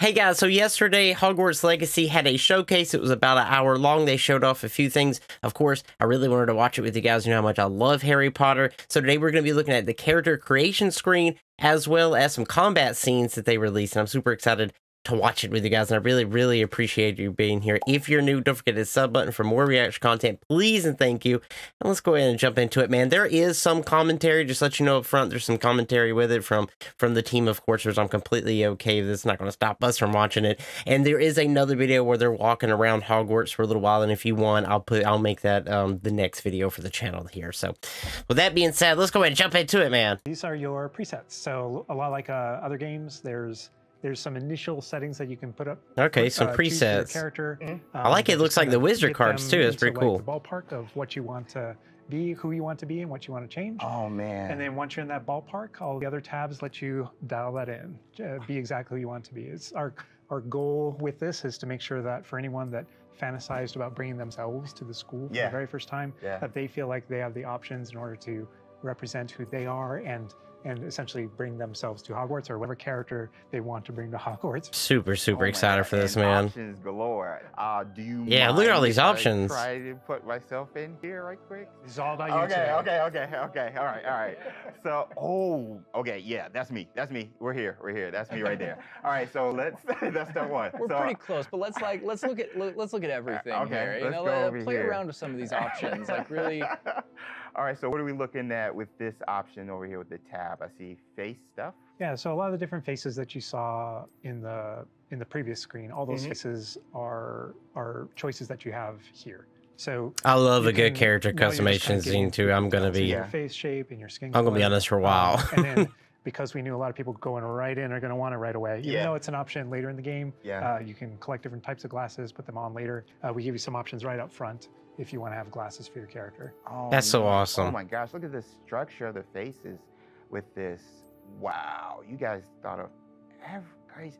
Hey guys, so yesterday Hogwarts Legacy had a showcase. It was about an hour long. They showed off a few things. Of course, I really wanted to watch it with you guys. You know how much I love Harry Potter. So today we're going to be looking at the character creation screen as well as some combat scenes that they released. And I'm super excited to watch it with you guys. And I really appreciate you being here. If you're new, don't forget the sub button for more reaction content, please and thank you. And let's go ahead and jump into it, man. There is some commentary, just let you know up front, there's some commentary with it from the team, of course, which I'm completely okay with. It's not going to stop us from watching it. And there is another video where they're walking around Hogwarts for a little while, and if you want, I'll make that the next video for the channel here. So with that being said, let's go ahead and jump into it, man. These are your presets. So a lot like other games, there's some initial settings that you can put up. Okay, some presets. Character. I like it. Looks like the wizard cards too. It's pretty cool. Like the ballpark of what you want to be, who you want to be, and what you want to change. Oh man! And then once you're in that ballpark, all the other tabs let you dial that in, be exactly who you want to be. It's our goal with this is to make sure that for anyone that fantasized about bringing themselves to the school for the very first time, that they feel like they have the options in order to represent who they are and essentially bring themselves to Hogwarts or whatever character they want to bring to Hogwarts. Super excited for this, man. Options galore. Do you? Yeah, look at all these options. Try to put myself in here right quick. It's all about you. Okay. All right. So, okay, yeah, that's me. We're here. That's me right there. All right, so let's start one. We're pretty close, but let's look at everything here. You know, play around with some of these options, like really. All right, so what are we looking at with this option over here with the tab? I see face stuff. Yeah, so a lot of the different faces that you saw in the previous screen, all those faces are choices that you have here. So I love a good character customization scene too. I'm gonna be your face shape and your skin. I'm gonna be on this for a while. And then because we knew a lot of people going right in are going to want it right away. Even though it's an option later in the game, you can collect different types of glasses, put them on later. We give you some options right up front if you want to have glasses for your character. Oh, that's so awesome. Oh my gosh, look at the structure of the faces with this. Wow, you guys thought of every.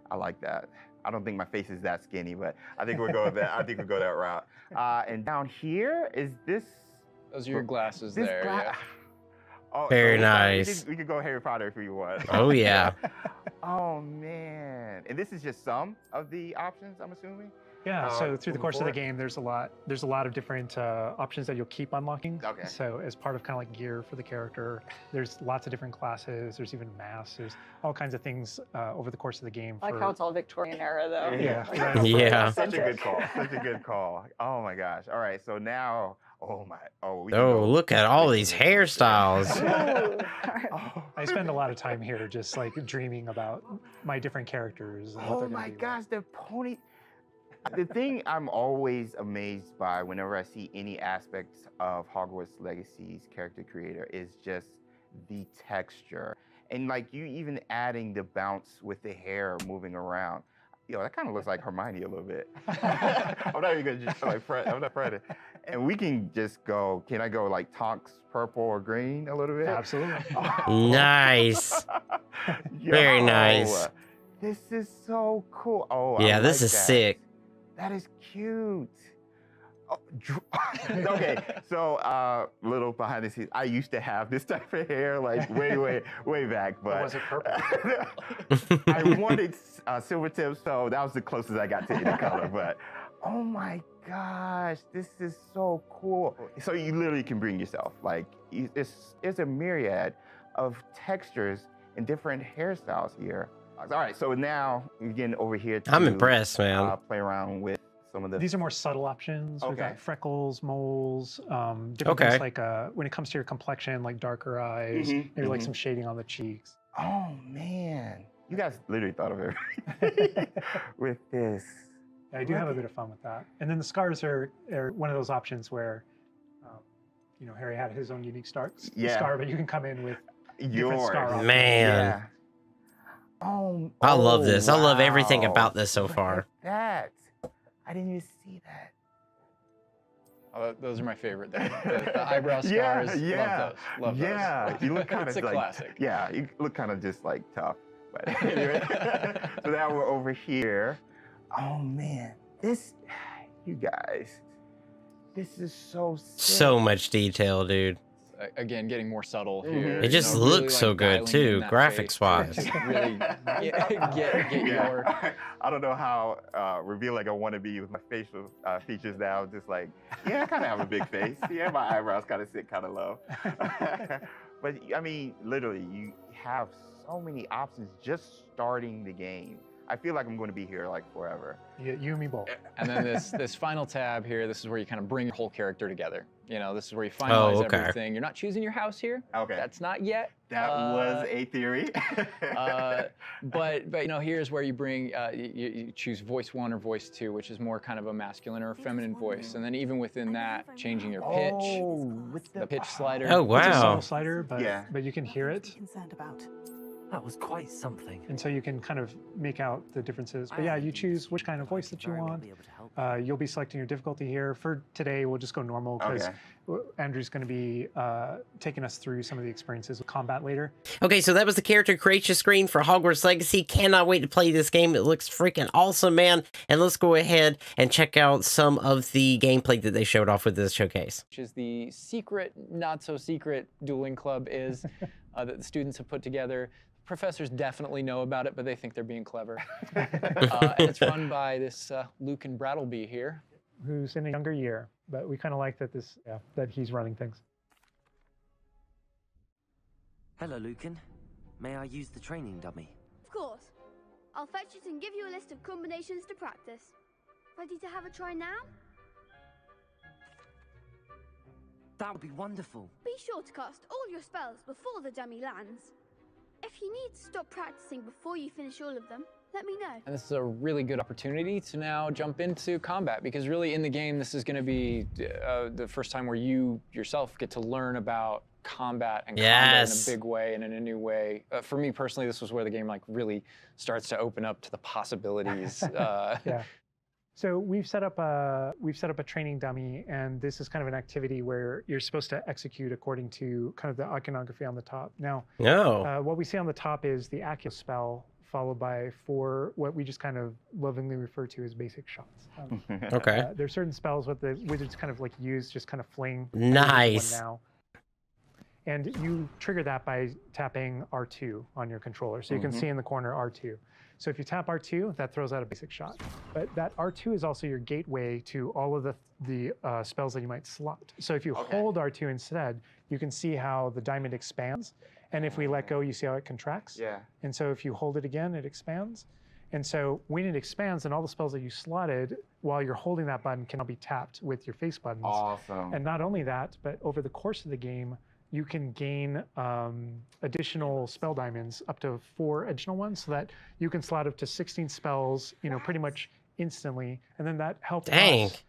I like that. I don't think my face is that skinny, but I think we'll go with that. I think we'll go that route. And down here is this. Those are your glasses there. Yeah. Oh, very nice. We could go Harry Potter if you want. Oh yeah. Oh man, and this is just some of the options, I'm assuming. Yeah, so through the course of the game, there's a lot of different options that you'll keep unlocking. Okay. So as part of kind of like gear for the character, there's lots of different classes. There's even masks. There's all kinds of things over the course of the game. I like how it's all Victorian era, though. Yeah. Yeah. Such a good call. Such a good call. Oh my gosh. All right. So now, look at all these hairstyles. I spend a lot of time here just like dreaming about my different characters. And oh my gosh, the pony. The thing I'm always amazed by whenever I see any aspects of Hogwarts Legacy's character creator is just the texture. And like you even adding the bounce with the hair moving around. Yo, that kind of looks like Hermione a little bit. I'm not even gonna just like I'm not Fred. And we can just go, can I go like Tonks purple or green a little bit? Absolutely. Nice. Very nice. This is so cool. Oh yeah, this is sick. That is cute. Oh, okay, so little behind the scenes. I used to have this type of hair like way back, but was it purple? I wanted silver tips, so that was the closest I got to any color. But oh my gosh, this is so cool. So you literally can bring yourself. Like it's a myriad of textures and different hairstyles here. All right, so now we're getting over here to I'm impressed, man. Play around with some of the. These are more subtle options. We've got freckles, moles, different things like when it comes to your complexion, like darker eyes, maybe like some shading on the cheeks. Oh man, you guys literally thought of everything with this. Yeah, I do have a bit of fun with that. And then the scars are one of those options where, you know, Harry had his own unique scar, but you can come in with different scar options. Man. Yeah. Oh, I love this. Wow. I love everything about this so far. That I didn't even see that. Oh, those are my favorite. The eyebrow scars. Love those. Yeah, you look kind of it's a like classic. Yeah, you look kind of just like tough. But anyway, so now we're over here. Oh man, you guys, this is so sick. So much detail, dude. again, getting more subtle here. It just looks so good too, graphics-wise. Really get your... I don't know how revealing I want to be with my facial features now. Just like, yeah, I kind of have a big face. Yeah, my eyebrows kind of sit kind of low. But I mean, literally, you have so many options just starting the game. I feel like I'm going to be here like forever. You and me both. And then this final tab here, this is where you kind of bring your whole character together. You know, this is where you finalize everything. You're not choosing your house here. Okay. That's not yet. That was a theory. But you know, here's where you bring you choose voice 1 or voice 2, which is more kind of a masculine or a feminine voice. And then even within that, changing your pitch, with the pitch slider. Oh wow. It's a subtle slider, but you can hear it. Concerned about. That was quite something. And so you can kind of make out the differences. But yeah, you choose which kind of voice that you want. You'll be selecting your difficulty here. For today, we'll just go normal because Andrew's going to be taking us through some of the experiences with combat later. Okay, so that was the character creation screen for Hogwarts Legacy. Cannot wait to play this game. It looks freaking awesome, man. And let's go ahead and check out some of the gameplay that they showed off with this showcase. Which is the secret, not so secret dueling club is that the students have put together. Professors definitely know about it, but they think they're being clever. And it's run by this Lucan Brattleby here, who's in a younger year, but we kind of like that that he's running things. Hello, Lucan. May I use the training dummy? Of course. I'll fetch it and give you a list of combinations to practice. Ready to have a try now? That would be wonderful. Be sure to cast all your spells before the dummy lands. If you need to stop practicing before you finish all of them, let me know. And this is a really good opportunity to now jump into combat, because really in the game, this is going to be the first time where you yourself get to learn about combat and combat in a big way and in a new way. For me personally, this was where the game like really starts to open up to the possibilities. Yeah. So we've set up a training dummy, and this is kind of an activity where you're supposed to execute according to kind of the iconography on the top. Now, what we see on the top is the Accio spell, followed by 4 what we just kind of lovingly refer to as basic shots. There's certain spells what the wizards kind of like use, just kind of fling. Nice. Now. And you trigger that by tapping R2 on your controller. So you can see in the corner R2. So if you tap R2, that throws out a basic shot. But that R2 is also your gateway to all of the spells that you might slot. So if you hold R2 instead, you can see how the diamond expands. And if we let go, you see how it contracts. Yeah. And so if you hold it again, it expands. And so when it expands, then all the spells that you slotted while you're holding that button can now be tapped with your face buttons. Awesome. And not only that, but over the course of the game, you can gain additional spell diamonds, up to 4 additional ones, so that you can slot up to 16 spells, you know, pretty much instantly. And then that helps us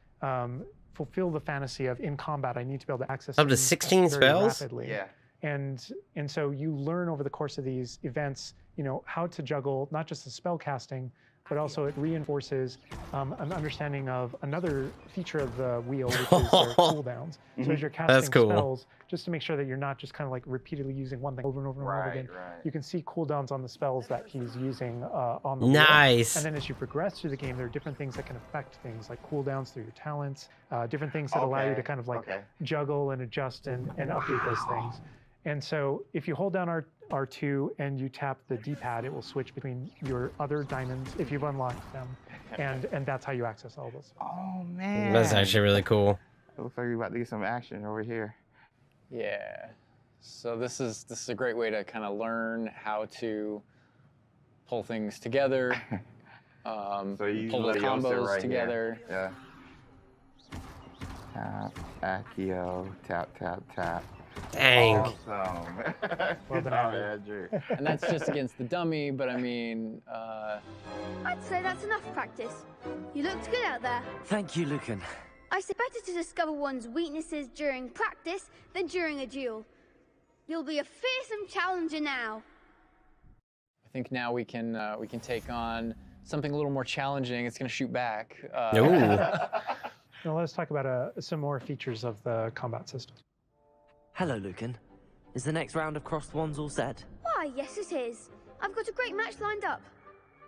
fulfill the fantasy of in combat, I need to be able to access up to 16 spells rapidly. Yeah. And so you learn over the course of these events, you know, how to juggle not just the spell casting, but also it reinforces an understanding of another feature of the wheel, which is their cooldowns. So as you're casting spells, just to make sure that you're not just kind of like repeatedly using one thing over and over and over again, you can see cooldowns on the spells that he's using on the wheel. And then as you progress through the game, there are different things that can affect things, like cooldowns through your talents, different things that allow you to kind of like juggle and adjust and update those things. And so if you hold down R2 and you tap the D-pad, it will switch between your other diamonds if you've unlocked them. And that's how you access all those. Oh, man. That's actually really cool. It looks like we're about to get some action over here. Yeah. So this is a great way to kind of learn how to pull things together, so you pull the combos together. Here. Yeah. Tap, Accio, tap, tap, tap. Dang. Awesome. Well done, Andrew. And that's just against the dummy, but I mean... I'd say that's enough practice. You looked good out there. Thank you, Lucan. I say better to discover one's weaknesses during practice than during a duel. You'll be a fearsome challenger now. I think now we can take on something a little more challenging. It's going to shoot back. Now let's talk about some more features of the combat system. Hello, Lucan. Is the next round of crossed wands all set? Why, yes it is. I've got a great match lined up.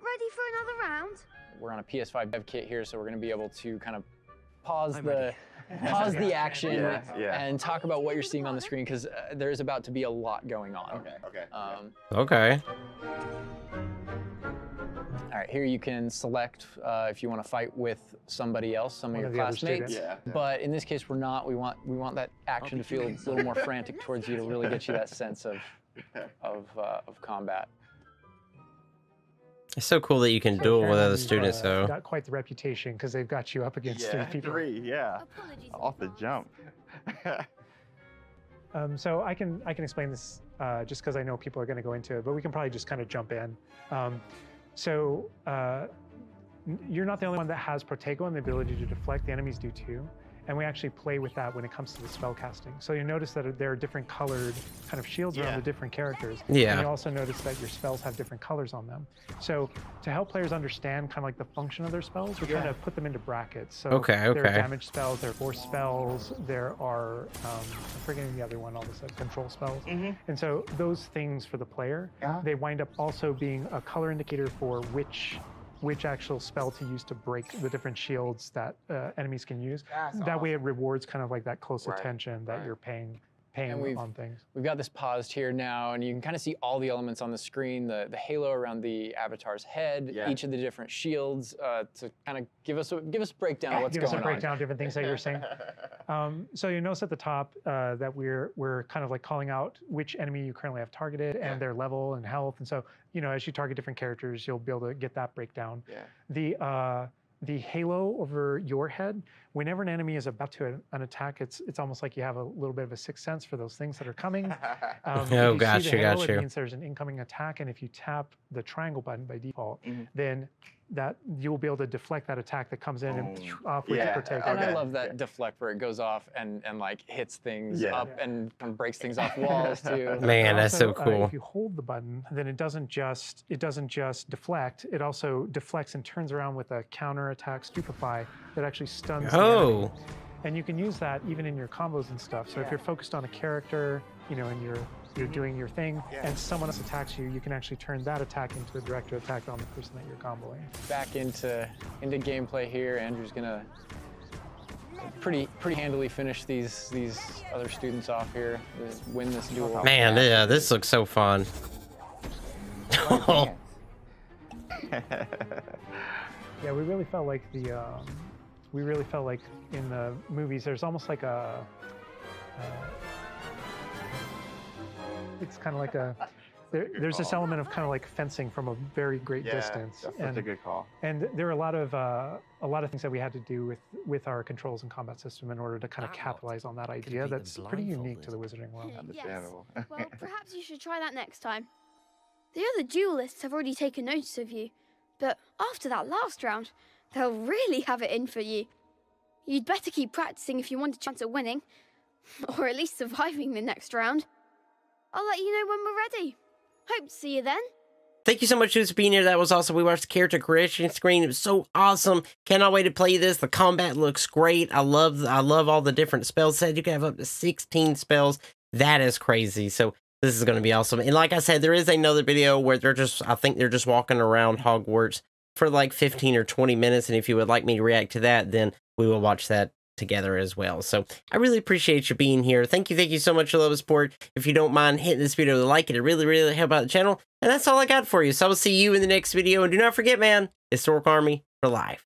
Ready for another round? We're on a PS5 dev kit here, so we're going to be able to kind of pause the pause the action Yeah. and talk about what you're seeing on the screen, because there's about to be a lot going on. Okay. Okay. All right, here you can select if you want to fight with somebody else, some of your the other classmates. students. But in this case, we're not. We want that action to feel a little more frantic towards you to really get you that sense of combat. It's so cool that you can duel with other students, though. Got quite the reputation because they've got you up against 3 people. 3, yeah. Off the jump. So I can explain this just because I know people are going to go into it, but we can probably just kind of jump in. You're not the only one that has Protego and the ability to deflect. The enemies do too. And we actually play with that when it comes to the spell casting. So you notice that there are different colored kind of shields around the different characters. Yeah. And you also notice that your spells have different colors on them. So to help players understand kind of like the function of their spells, we're trying to put them into brackets. So there are damage spells, there are force spells, there are, I'm forgetting the other one, all of a sudden, control spells. And so those things for the player, they wind up also being a color indicator for which actual spell to use to break the different shields that enemies can use. That way it rewards kind of like that close attention that you're paying on things. We've got this paused here now, and you can kind of see all the elements on the screen, the halo around the avatar's head, each of the different shields, to kind of give us a breakdown of what's going on. Give us a breakdown of different things that you're saying. So you notice at the top that we're kind of like calling out which enemy you currently have targeted and their level and health. And so, you know, as you target different characters, you'll be able to get that breakdown. The halo over your head, whenever an enemy is about to an attack, it's almost like you have a little bit of a sixth sense for those things that are coming. Got you. It means there's an incoming attack, and if you tap the triangle button by default, then that you'll be able to deflect that attack that comes in and off with your Protego. And I love that deflect where it goes off and like hits things up and breaks things off walls too. Man, that's so cool. If you hold the button, then it doesn't just deflect. It also deflects and turns around with a counter attack stupefy that actually stuns the enemy. And you can use that even in your combos and stuff. So if you're focused on a character, you know, and you're doing your thing, and someone else attacks you, you can actually turn that attack into a direct attack on the person that you're comboing. Back into gameplay here. Andrew's gonna pretty handily finish these other students off here, win this duel. Man, yeah, this looks so fun. Yeah, we really felt like in the movies, there's almost like it's kind of like there's this element of kind of like fencing from a very great distance. That's such a good call. And there are a lot of things that we had to do with our controls and combat system in order to kind of capitalize on that idea that's pretty unique to the Wizarding world. Understandable. Yes. Well, perhaps you should try that next time. The other duelists have already taken notice of you, but after that last round, they'll really have it in for you. You'd better keep practicing if you want a chance at winning, or at least surviving the next round. I'll let you know when we're ready. Hope to see you then. Thank you so much for being here. That was awesome. We watched the character creation screen. It was so awesome. Cannot wait to play this. The combat looks great. I love all the different spell sets. You can have up to 16 spells. That is crazy. So this is going to be awesome. And like I said, there is another video where I think they're just walking around Hogwarts for like 15 or 20 minutes. And if you would like me to react to that, then we will watch that together as well. So I really appreciate you being here. Thank you so much for the love and support. If you don't mind hitting this video with a like, it really help out the channel. And that's all I got for you. So I will see you in the next video. And do not forget, man, Historical Army for life.